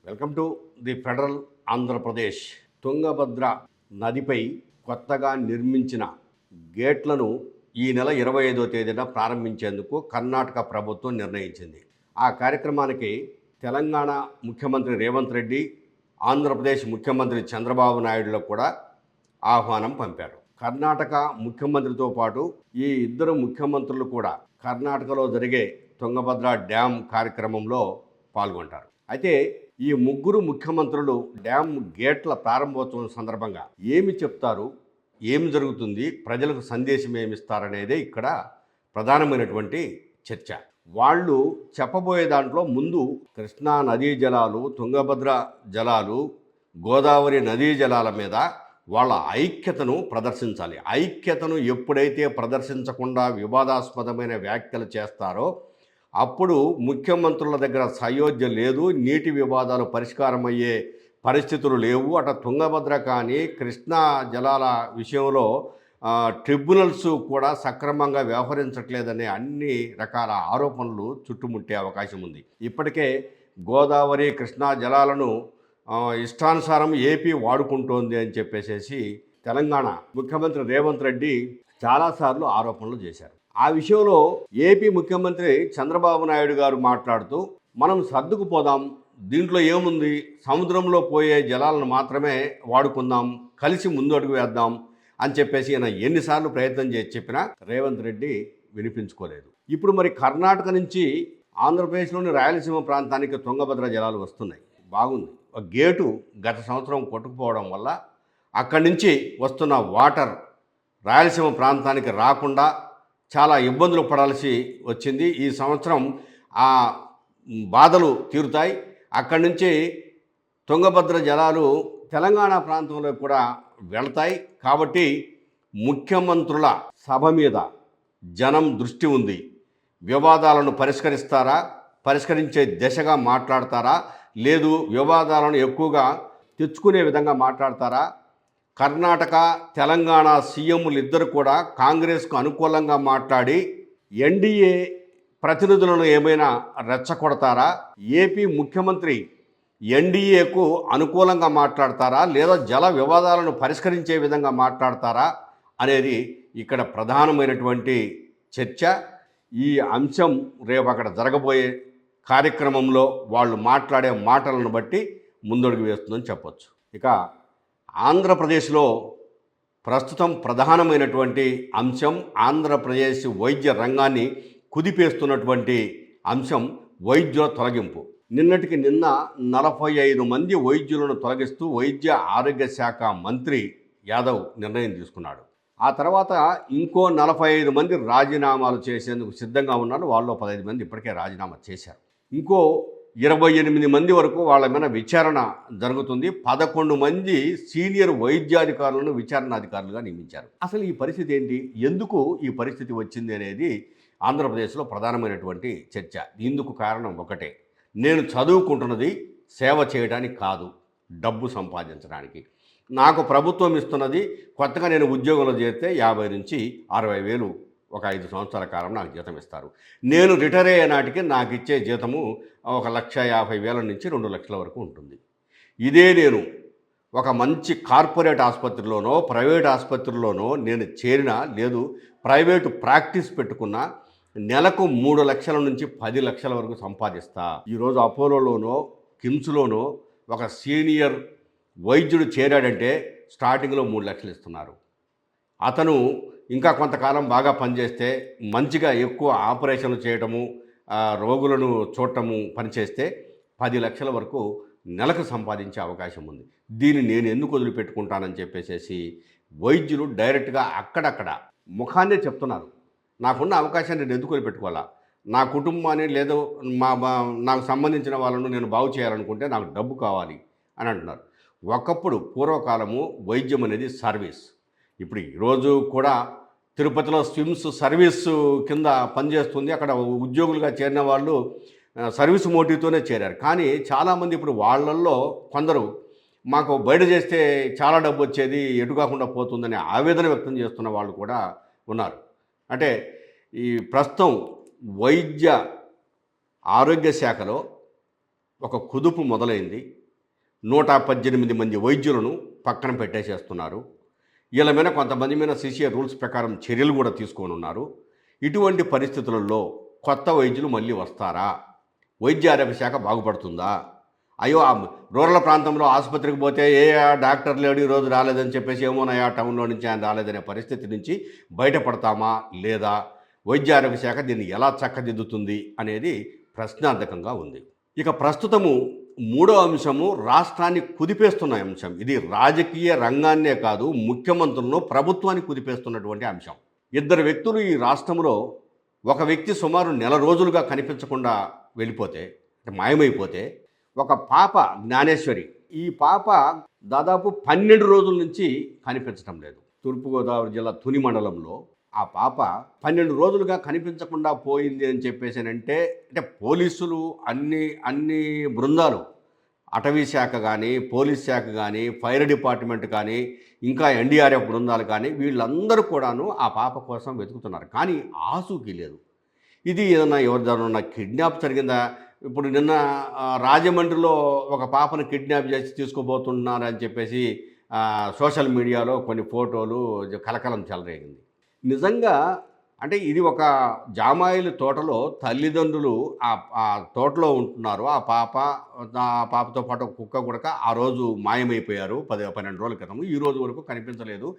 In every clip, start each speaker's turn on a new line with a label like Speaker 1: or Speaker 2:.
Speaker 1: Welcome to the federal Andhra Pradesh. Tungabhadra నదిపై కొత్తగా నిర్మించిన గేట్లను ఈ నెల 25వ తేదీన ప్రారంభించేందుకు కర్ణాటక ప్రభుత్వం నిర్ణయించింది. ఆ కార్యక్రమానికి తెలంగాణ ముఖ్యమంత్రి రేవంత్ రెడ్డి, ఆంధ్రప్రదేశ్ ముఖ్యమంత్రి చంద్రబాబు నాయుడులకు కూడా ఆహ్వానం పంపారు. కర్ణాటక ముఖ్యమంత్రితో పాటు ఈ ఇద్దరు ముఖ్యమంత్రులు కూడా కర్ణాటకలో జరిగే తుంగభద్ర డ్యామ్ కార్యక్రమంలో పాల్గొంటారు. అయితే ఈ ముగ్గురు ముఖ్యమంత్రులు డ్యామ్ గేట్ల ప్రారంభోత్సవం సందర్భంగా ఏమి చెప్తారు, ఏమి జరుగుతుంది, ప్రజలకు సందేశం ఏమిస్తారనేదే ఇక్కడ ప్రధానమైనటువంటి చర్చ. వాళ్ళు చెప్పబోయే దాంట్లో ముందు కృష్ణా నదీ జలాలు, తుంగభద్ర జలాలు, గోదావరి నదీ జలాల మీద వాళ్ళ ఐక్యతను ప్రదర్శించాలి. ఐక్యతను ఎప్పుడైతే ప్రదర్శించకుండా వివాదాస్పదమైన వ్యాఖ్యలు చేస్తారో అప్పుడు ముఖ్యమంత్రుల దగ్గర సయోధ్య లేదు, నీటి వివాదాలు పరిష్కారం అయ్యే పరిస్థితులు లేవు. అటు తుంగభద్ర కానీ కృష్ణా జలాల విషయంలో ట్రిబ్యునల్స్ కూడా సక్రమంగా వ్యవహరించట్లేదనే అన్ని రకాల ఆరోపణలు చుట్టుముట్టే అవకాశం ఉంది. ఇప్పటికే గోదావరి కృష్ణా జలాలను ఇష్టానుసారం ఏపీ వాడుకుంటోంది అని చెప్పేసి తెలంగాణ ముఖ్యమంత్రి రేవంత్ రెడ్డి చాలాసార్లు ఆరోపణలు చేశారు. ఆ విషయంలో ఏపీ ముఖ్యమంత్రి చంద్రబాబు నాయుడు గారు మాట్లాడుతూ మనం సర్దుకుపోదాం, దీంట్లో ఏముంది, సముద్రంలో పోయే జలాలను మాత్రమే వాడుకుందాం, కలిసి ముందు అడుగు వేద్దాం అని చెప్పేసి ఆయన ఎన్నిసార్లు ప్రయత్నం చేసి చెప్పినా రేవంత్ రెడ్డి వినిపించుకోలేదు. ఇప్పుడు మరి కర్ణాటక నుంచి ఆంధ్రప్రదేశ్లోని రాయలసీమ ప్రాంతానికి తుంగభద్ర జలాలు వస్తున్నాయి, బాగుంది. ఒక గేటు గత సంవత్సరం కొట్టుకుపోవడం వల్ల అక్కడి నుంచి వస్తున్న వాటర్ రాయలసీమ ప్రాంతానికి రాకుండా చాలా ఇబ్బందులు పడాల్సి వచ్చింది. ఈ సంవత్సరం ఆ బాధలు తీరుతాయి. అక్కడి నుంచి తుంగభద్ర జలాలు తెలంగాణ ప్రాంతంలో కూడా వెళతాయి. కాబట్టి ముఖ్యమంత్రుల సభ మీద జనం దృష్టి ఉంది. వివాదాలను పరిష్కరిస్తారా, పరిష్కరించే దిశగా మాట్లాడతారా, లేదు వివాదాలను ఎక్కువగా తెచ్చుకునే విధంగా మాట్లాడతారా? కర్ణాటక తెలంగాణ సీఎంలు ఇద్దరు కూడా కాంగ్రెస్కు అనుకూలంగా మాట్లాడి ఎన్డీఏ ప్రతినిధులను ఏమైనా రెచ్చగొడతారా? ఏపీ ముఖ్యమంత్రి ఎన్డీఏకు అనుకూలంగా మాట్లాడతారా, లేదా జల వివాదాలను పరిష్కరించే విధంగా మాట్లాడతారా అనేది ఇక్కడ ప్రధానమైనటువంటి చర్చ. ఈ అంశం రేపు అక్కడ జరగబోయే కార్యక్రమంలో వాళ్ళు మాట్లాడే మాటలను బట్టి ముందడుగు వేస్తుందని చెప్పొచ్చు. ఇక ఆంధ్రప్రదేశ్లో ప్రస్తుతం ప్రధానమైనటువంటి అంశం ఆంధ్రప్రదేశ్ వైద్య రంగాన్ని కుదిపేస్తున్నటువంటి అంశం వైద్యుల తొలగింపు. నిన్నటికి నిన్న 45 మంది వైద్యులను తొలగిస్తూ వైద్య ఆరోగ్య శాఖ మంత్రి యాదవ్ నిర్ణయం తీసుకున్నాడు. ఆ తర్వాత ఇంకో 45 మంది రాజీనామాలు చేసేందుకు సిద్ధంగా ఉన్నారు. వాళ్ళు 15 మంది ఇప్పటికే రాజీనామా చేశారు. ఇంకో 28 మంది వరకు వాళ్ళ మీద విచారణ జరుగుతుంది. 11 మంది సీనియర్ వైద్యాధికారులను విచారణ అధికారులుగా నియమించారు. అసలు ఈ పరిస్థితి ఏంటి, ఎందుకు ఈ పరిస్థితి వచ్చింది అనేది ఆంధ్రప్రదేశ్లో ప్రధానమైనటువంటి చర్చ. ఇందుకు కారణం ఒకటే, నేను చదువుకుంటున్నది సేవ చేయడానికి కాదు, డబ్బు సంపాదించడానికి. నాకు ప్రభుత్వం ఇస్తున్నది, కొత్తగా నేను ఉద్యోగంలో చేరితే 50 నుంచి 60 వేలు ఒక 5 సంవత్సరాల కాలం నాకు జీతం ఇస్తారు. నేను రిటైర్ అయ్యే నాటికి నాకు ఇచ్చే జీతము 1,50,000 నుంచి 2 లక్షల వరకు ఉంటుంది. ఇదే నేను ఒక మంచి కార్పొరేట్ ఆసుపత్రిలోనో ప్రైవేట్ ఆసుపత్రిలోనో నేను చేరినా, లేదు ప్రైవేటు ప్రాక్టీస్ పెట్టుకున్నా, నెలకు 3 లక్షల నుంచి 10 లక్షల వరకు సంపాదిస్తా. ఈరోజు అపోలోలోనో కిమ్స్లోనో ఒక సీనియర్ వైద్యుడు చేరాడంటే స్టార్టింగ్లో 3 లక్షలు ఇస్తున్నారు. అతను ఇంకా కొంతకాలం బాగా పనిచేస్తే, మంచిగా ఎక్కువ ఆపరేషన్లు చేయటము, రోగులను చూడటము పనిచేస్తే 10 లక్షల వరకు నెలకు సంపాదించే అవకాశం ఉంది. దీన్ని నేను ఎందుకు వదిలిపెట్టుకుంటానని చెప్పేసి వైద్యులు డైరెక్ట్గా అక్కడక్కడ ముఖాన్నే చెప్తున్నారు. నాకున్న అవకాశాన్ని నేను ఎందుకు వదిలిపెట్టుకోవాలా, నా కుటుంబాన్ని లేదా నాకు సంబంధించిన వాళ్ళను నేను బాగు చేయాలనుకుంటే నాకు డబ్బు కావాలి అని అంటున్నారు. ఒకప్పుడు పూర్వకాలము వైద్యం అనేది సర్వీస్. ఇప్పుడు ఈరోజు కూడా తిరుపతిలో స్విమ్స్ సర్వీసు కింద పనిచేస్తుంది. అక్కడ ఉద్యోగులుగా చేరిన వాళ్ళు సర్వీస్ మోటివ్తోనే చేరారు. కానీ చాలామంది ఇప్పుడు వాళ్ళల్లో కొందరు మాకు బయట చేస్తే చాలా డబ్బు వచ్చేది, ఎటు కాకుండా పోతుందని ఆవేదన వ్యక్తం చేస్తున్న వాళ్ళు కూడా ఉన్నారు. అంటే ఈ ప్రస్తుతం వైద్య ఆరోగ్య శాఖలో ఒక కుదుపు మొదలైంది. 118 మంది వైద్యులను పక్కన పెట్టేసేస్తున్నారు. వీళ్ళ మీద కొంతమంది మీద సీసీఏ రూల్స్ ప్రకారం చర్యలు కూడా తీసుకోనున్నారు. ఇటువంటి పరిస్థితులలో కొత్త వైద్యులు మళ్ళీ వస్తారా? వైద్య ఆరోగ్య శాఖ బాగుపడుతుందా? అయ్యో! రూరల్ ప్రాంతంలో ఆసుపత్రికి పోతే డాక్టర్ లేడు ఈరోజు రాలేదని చెప్పేసి ఏమోనయ్యా టౌన్లో నుంచి ఆయన రాలేదనే పరిస్థితి నుంచి బయటపడతామా లేదా? వైద్య ఆరోగ్య శాఖ దీన్ని ఎలా చక్కదిద్దుతుంది అనేది ప్రశ్నార్థకంగా ఉంది. ఇక ప్రస్తుతము మూడో అంశము రాష్ట్రాన్ని కుదిపేస్తున్న అంశం. ఇది రాజకీయ రంగాన్నే కాదు, ముఖ్యమంత్రులను ప్రభుత్వాన్ని కుదిపేస్తున్నటువంటి అంశం. ఇద్దరు వ్యక్తులు ఈ రాష్ట్రంలో, ఒక వ్యక్తి సుమారు నెల రోజులుగా కనిపించకుండా వెళ్ళిపోతే, మాయమైపోతే, ఒక పాప జ్ఞానేశ్వరి, ఈ పాప దాదాపు 12 రోజుల నుంచి కనిపించడం లేదు. తూర్పుగోదావరి జిల్లా తుని మండలంలో ఆ పాప 12 రోజులుగా కనిపించకుండా పోయింది అని చెప్పేసానంటే, అంటే పోలీసులు అన్ని బృందాలు, అటవీ శాఖ కానీ, పోలీస్ శాఖ కానీ, ఫైర్ డిపార్ట్మెంట్ కానీ, ఇంకా ఎన్డీఆర్ఎఫ్ బృందాలు కానీ, వీళ్ళందరూ కూడాను ఆ పాప కోసం వెతుకుతున్నారు. కానీ ఆసూకీ లేదు. ఇది ఏదన్నా ఎవరిదన్నా కిడ్నాప్ జరిగిందా? ఇప్పుడు నిన్న రాజమండ్రిలో ఒక పాపను కిడ్నాప్ చేసి తీసుకుపోతున్నారని చెప్పేసి సోషల్ మీడియాలో కొన్ని ఫోటోలు కలకలం చెలరేగింది. నిజంగా అంటే ఇది ఒక జామాయిల తోటలో తల్లిదండ్రులు ఆ తోటలో ఉంటున్నారు. ఆ పాపతో పాటు ఒక కుక్క కూడా ఆ రోజు మాయమైపోయారు 12 రోజుల క్రితం. ఈ రోజు వరకు కనిపించలేదు.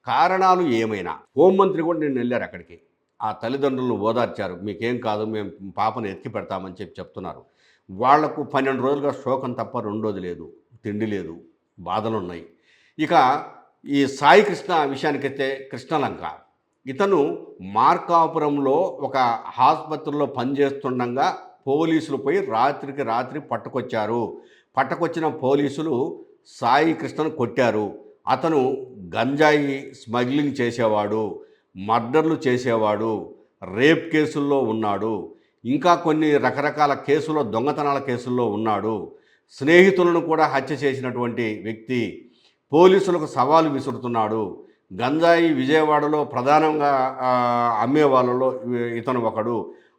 Speaker 1: కారణాలు ఏమైనా హోంమంత్రి కూడా నిన్న వెళ్ళారు అక్కడికి. ఆ తల్లిదండ్రులను ఓదార్చారు. మీకేం కాదు, మేము పాపను ఎత్తి పెడతామని చెప్తున్నారు. వాళ్లకు 12 రోజులుగా శోకం తప్ప రెండోది లేదు. తిండి లేదు, బాధలున్నాయి. ఇక ఈ సాయి కృష్ణ విషయానికైతే, కృష్ణలంక ఇతను మార్కాపురంలో ఒక ఆసుపత్రిలో పనిచేస్తుండగా పోలీసులు పోయి రాత్రికి రాత్రి పట్టుకొచ్చిన పోలీసులు సాయి కృష్ణను కొట్టారు. అతను గంజాయి స్మగ్లింగ్ చేసేవాడు, మర్డర్లు చేసేవాడు, రేప్ కేసుల్లో ఉన్నాడు, ఇంకా కొన్ని రకరకాల కేసుల్లో, దొంగతనాల కేసుల్లో ఉన్నాడు, స్నేహితులను కూడా హత్య చేసినటువంటి వ్యక్తి, పోలీసులకు సవాలు విసురుతున్నాడు, గంజాయి విజయవాడలో ప్రధానంగా అమ్మే వాళ్ళలో ఇతను ఒకడు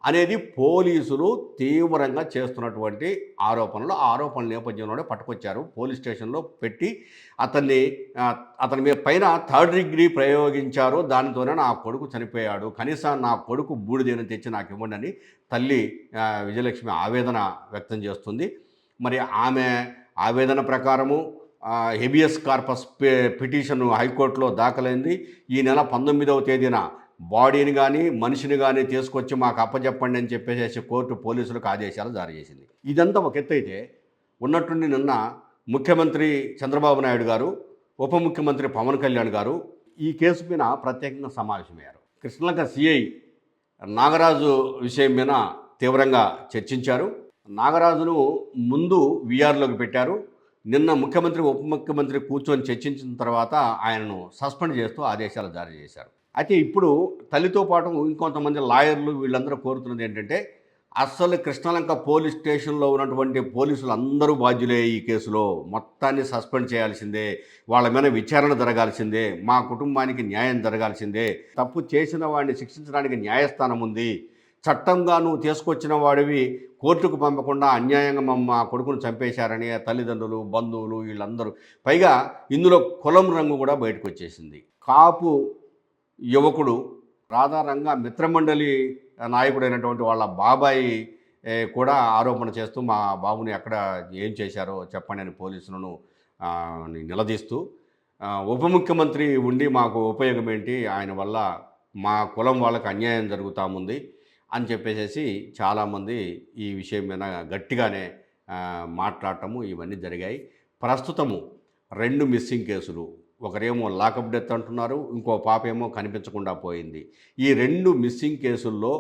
Speaker 1: అనేది పోలీసులు తీవ్రంగా చేస్తున్నటువంటి ఆరోపణల నేపథ్యంలోనే పట్టుకొచ్చారు. పోలీస్ స్టేషన్లో పెట్టి అతని మీద పైన 3rd డిగ్రీ ప్రయోగించారు. దానితోనే నా కొడుకు చనిపోయాడు, కనీసం నా కొడుకు బూడిదేని తెచ్చి నాకు ఇవ్వండి అని తల్లి విజయలక్ష్మి ఆవేదన వ్యక్తం చేస్తుంది. మరి ఆమె ఆవేదన ప్రకారము హెబియస్ కార్పస్ పిటిషన్ హైకోర్టులో దాఖలైంది. ఈ నెల 19వ తేదీన బాడీని కానీ మనిషిని కానీ తీసుకొచ్చి మాకు అప్పచెప్పండి అని చెప్పేసి కోర్టు పోలీసులకు ఆదేశాలు జారీ చేసింది. ఇదంతా ఒక ఎత్తు అయితే, ఉన్నట్టుండి నిన్న ముఖ్యమంత్రి చంద్రబాబు నాయుడు గారు, ఉప ముఖ్యమంత్రి పవన్ కళ్యాణ్ గారు ఈ కేసు మీద ప్రత్యేకంగా సమావేశమయ్యారు. కృష్ణలంక సిఐ నాగరాజు విషయం మీద తీవ్రంగా చర్చించారు. నాగరాజును ముందు వీఆర్లోకి పెట్టారు. నిన్న ముఖ్యమంత్రి ఉప ముఖ్యమంత్రి కూర్చొని చర్చించిన తర్వాత ఆయనను సస్పెండ్ చేస్తూ ఆదేశాలు జారీ చేశారు. అయితే ఇప్పుడు తల్లితో పాటు ఇంకొంతమంది లాయర్లు వీళ్ళందరూ కోరుతున్నది ఏంటంటే, అస్సలు కృష్ణలంక పోలీస్ స్టేషన్లో ఉన్నటువంటి పోలీసులు అందరూ బాధ్యులే, ఈ కేసులో మొత్తాన్ని సస్పెండ్ చేయాల్సిందే, వాళ్ళ మీద విచారణ జరగాల్సిందే, మా కుటుంబానికి న్యాయం జరగాల్సిందే, తప్పు చేసిన వాడిని శిక్షించడానికి న్యాయస్థానం ఉంది, చట్టంగా నువ్వు తీసుకొచ్చిన వాడివి కోర్టుకు పంపకుండా అన్యాయంగా మా కొడుకును చంపేశారని తల్లిదండ్రులు, బంధువులు వీళ్ళందరూ, పైగా ఇందులో కులం రంగు కూడా బయటకు వచ్చేసింది. కాపు యువకుడు రాధారంగా మిత్రమండలి నాయకుడైనటువంటి వాళ్ళ బాబాయి కూడా ఆరోపణ చేస్తూ మా బాబుని ఎక్కడ ఏం చేశారో చెప్పండి అని పోలీసులను నిలదీస్తూ, ఉప ముఖ్యమంత్రి ఉండి మాకు ఉపయోగం ఏంటి, ఆయన వల్ల మా కులం వాళ్ళకి అన్యాయం జరుగుతూ ఉంది అని చెప్పేసి చాలామంది ఈ విషయం మీద గట్టిగానే మాట్లాడటము ఇవన్నీ జరిగాయి. ప్రస్తుతము 2 మిస్సింగ్ కేసులు, ఒకరేమో లాకప్ డెత్ అంటున్నారు, ఇంకో పాప ఏమో కనిపించకుండా పోయింది. ఈ 2 మిస్సింగ్ కేసుల్లో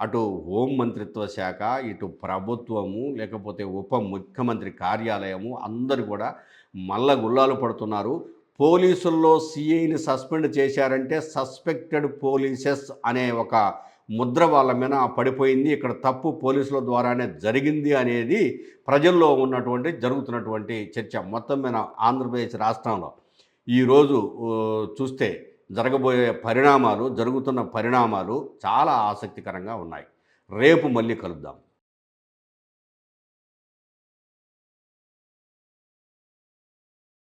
Speaker 1: అటు హోం మంత్రిత్వ శాఖ, ఇటు ప్రభుత్వము, లేకపోతే ఉప ముఖ్యమంత్రి కార్యాలయము అందరూ కూడా మల్లగుల్లాలు పడుతున్నారు. పోలీసుల్లో సిఐని సస్పెండ్ చేశారంటే సస్పెక్టెడ్ పోలీసెస్ అనే ఒక ముద్ర వాళ్ళ మీద పడిపోయింది. ఇక్కడ తప్పు పోలీసుల ద్వారానే జరిగింది అనేది ప్రజల్లో జరుగుతున్నటువంటి చర్చ. మొత్తం మీద ఆంధ్రప్రదేశ్ రాష్ట్రంలో ఈరోజు చూస్తే జరుగుతున్న పరిణామాలు చాలా ఆసక్తికరంగా ఉన్నాయి. రేపు మళ్ళీ కలుద్దాం.